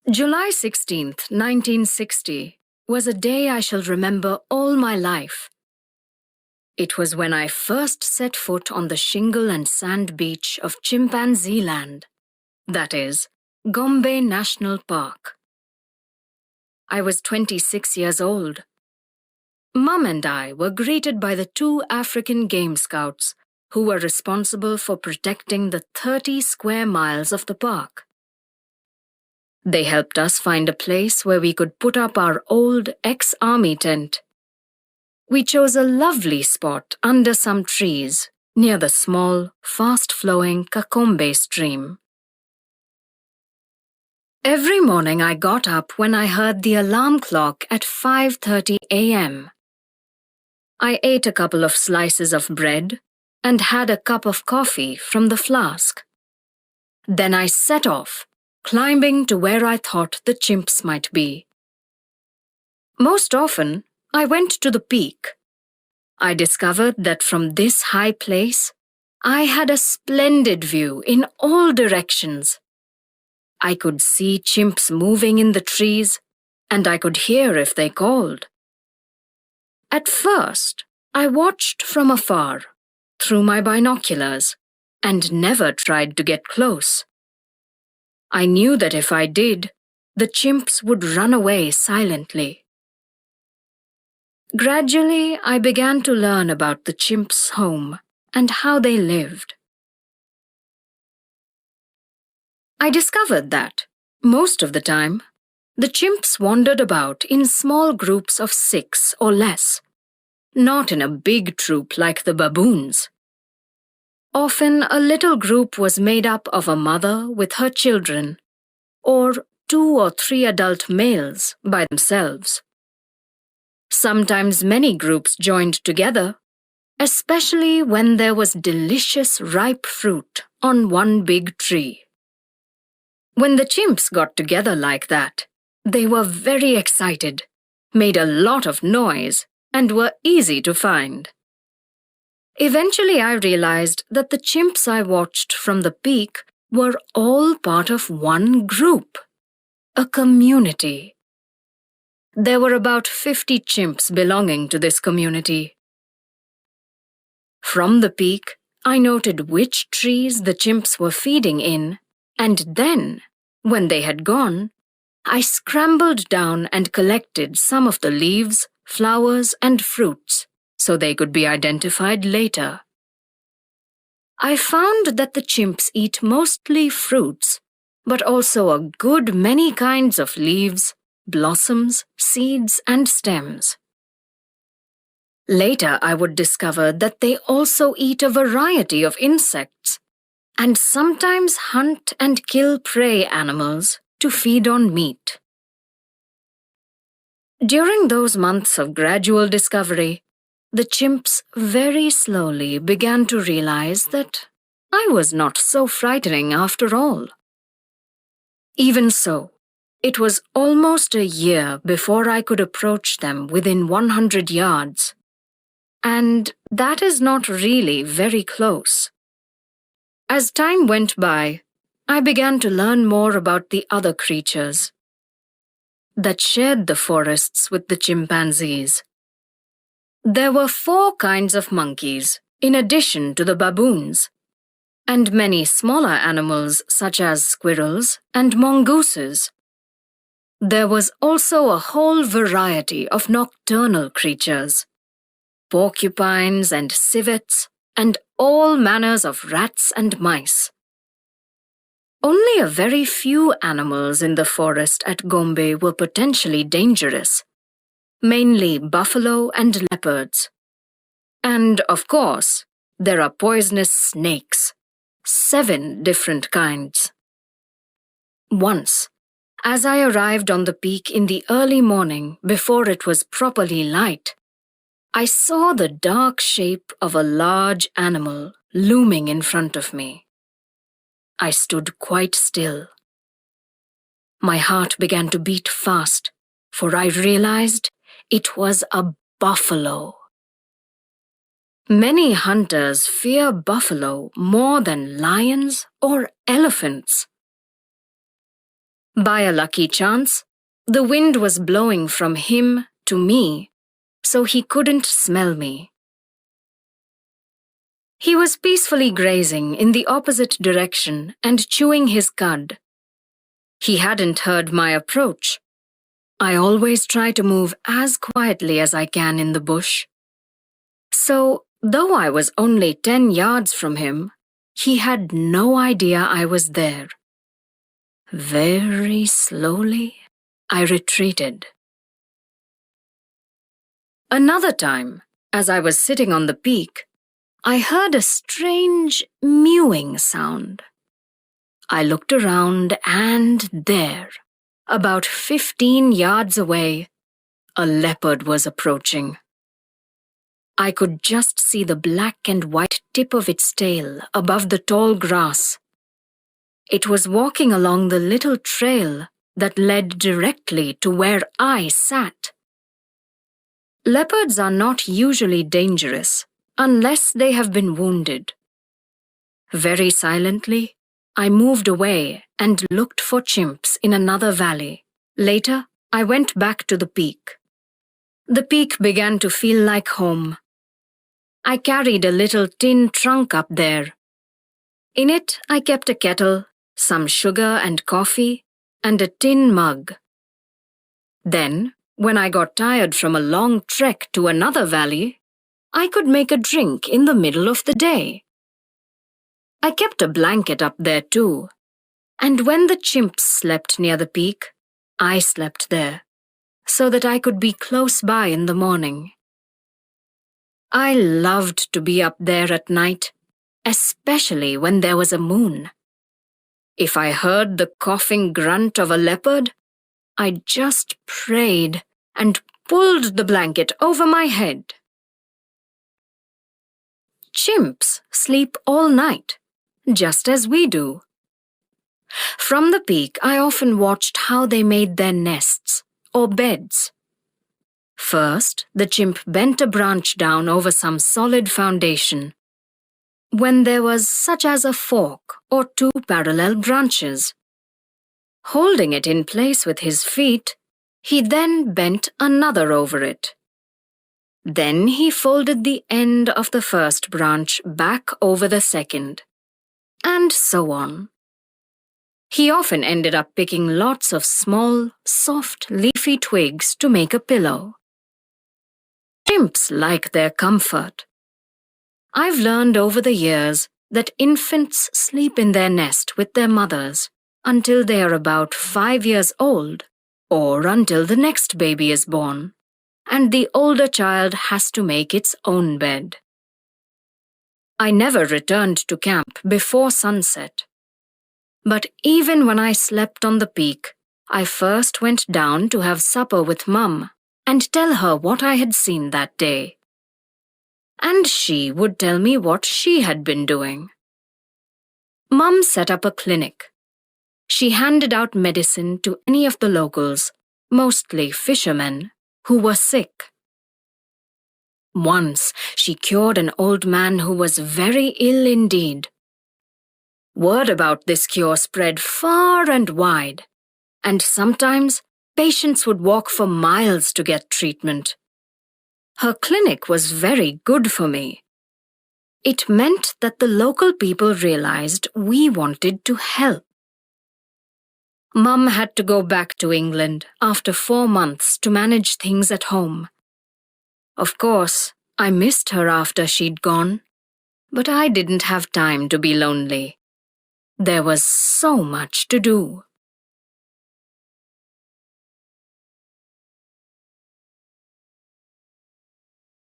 July 16th, 1960 was a day I shall remember all my life. It was when I first set foot on the shingle and sand beach of Chimpanzee land, that is, Gombe National Park. I was 26 years old. Mum and I were greeted by the 2 African Game Scouts who were responsible for protecting the 30 square miles of the park. They helped us find a place where we could put up our old ex-army tent. We chose a lovely spot under some trees near the small, fast-flowing Kakombe stream. Every morning I got up when I heard the alarm clock at 5:30 a.m. I ate a couple of slices of bread and had a cup of coffee from the flask. Then I set off, climbing to where I thought the chimps might be. Most often, I went to the peak. I discovered that from this high place, I had a splendid view in all directions. I could see chimps moving in the trees, and I could hear if they called. At first, I watched from afar, through my binoculars, and never tried to get close. I knew that if I did, the chimps would run away silently. Gradually, I began to learn about the chimps' home and how they lived. I discovered that, most of the time, the chimps wandered about in small groups of 6 or less, not in a big troop like the baboons. Often, a little group was made up of a mother with her children, or 2 or 3 adult males by themselves. Sometimes many groups joined together, especially when there was delicious ripe fruit on one big tree. When the chimps got together like that, they were very excited, made a lot of noise, and were easy to find. Eventually, I realized that the chimps I watched from the peak were all part of one group, a community. There were about 50 chimps belonging to this community. From the peak, I noted which trees the chimps were feeding in, and then, when they had gone, I scrambled down and collected some of the leaves, flowers, and fruits so they could be identified later. I found that the chimps eat mostly fruits, but also a good many kinds of leaves, blossoms, seeds, and stems. Later, I would discover that they also eat a variety of insects and sometimes hunt and kill prey animals to feed on meat. During those months of gradual discovery, the chimps very slowly began to realize that I was not so frightening after all. Even so, it was almost a year before I could approach them within 100 yards, and that is not really very close. As time went by, I began to learn more about the other creatures that shared the forests with the chimpanzees. There were 4 kinds of monkeys, in addition to the baboons, and many smaller animals such as squirrels and mongooses. There was also a whole variety of nocturnal creatures, porcupines and civets, and all manners of rats and mice. Only a very few animals in the forest at Gombe were potentially dangerous, mainly buffalo and leopards. And, of course, there are poisonous snakes, 7 different kinds. Once, as I arrived on the peak in the early morning before it was properly light, I saw the dark shape of a large animal looming in front of me. I stood quite still. My heart began to beat fast, for I realized it was a buffalo. Many hunters fear buffalo more than lions or elephants. By a lucky chance, the wind was blowing from him to me, so he couldn't smell me. He was peacefully grazing in the opposite direction and chewing his cud. He hadn't heard my approach. I always try to move as quietly as I can in the bush. So, though I was only 10 yards from him, he had no idea I was there. Very slowly, I retreated. Another time, as I was sitting on the peak, I heard a strange mewing sound. I looked around and there, about 15 yards away, a leopard was approaching. I could just see the black and white tip of its tail above the tall grass. It was walking along the little trail that led directly to where I sat. Leopards are not usually dangerous unless they have been wounded. Very silently, I moved away and looked for chimps in another valley. Later, I went back to the peak. The peak began to feel like home. I carried a little tin trunk up there. In it, I kept a kettle, some sugar and coffee, and a tin mug. Then, when I got tired from a long trek to another valley, I could make a drink in the middle of the day. I kept a blanket up there too, and when the chimps slept near the peak, I slept there, so that I could be close by in the morning. I loved to be up there at night, especially when there was a moon. If I heard the coughing grunt of a leopard, I just prayed and pulled the blanket over my head. Chimps sleep all night, just as we do. From the peak, I often watched how they made their nests, or beds. First, the chimp bent a branch down over some solid foundation. When there was such as a fork or two parallel branches. Holding it in place with his feet, he then bent another over it. Then he folded the end of the first branch back over the second, and so on. He often ended up picking lots of small, soft, leafy twigs to make a pillow. Chimps like their comfort. I've learned over the years that infants sleep in their nest with their mothers until they are about 5 years old, or until the next baby is born, and the older child has to make its own bed. I never returned to camp before sunset. But even when I slept on the peak, I first went down to have supper with Mum and tell her what I had seen that day. And she would tell me what she had been doing. Mum set up a clinic. She handed out medicine to any of the locals, mostly fishermen, who were sick. Once, she cured an old man who was very ill indeed. Word about this cure spread far and wide, and sometimes patients would walk for miles to get treatment. Her clinic was very good for me. It meant that the local people realized we wanted to help. Mum had to go back to England after 4 months to manage things at home. Of course, I missed her after she'd gone, but I didn't have time to be lonely. There was so much to do.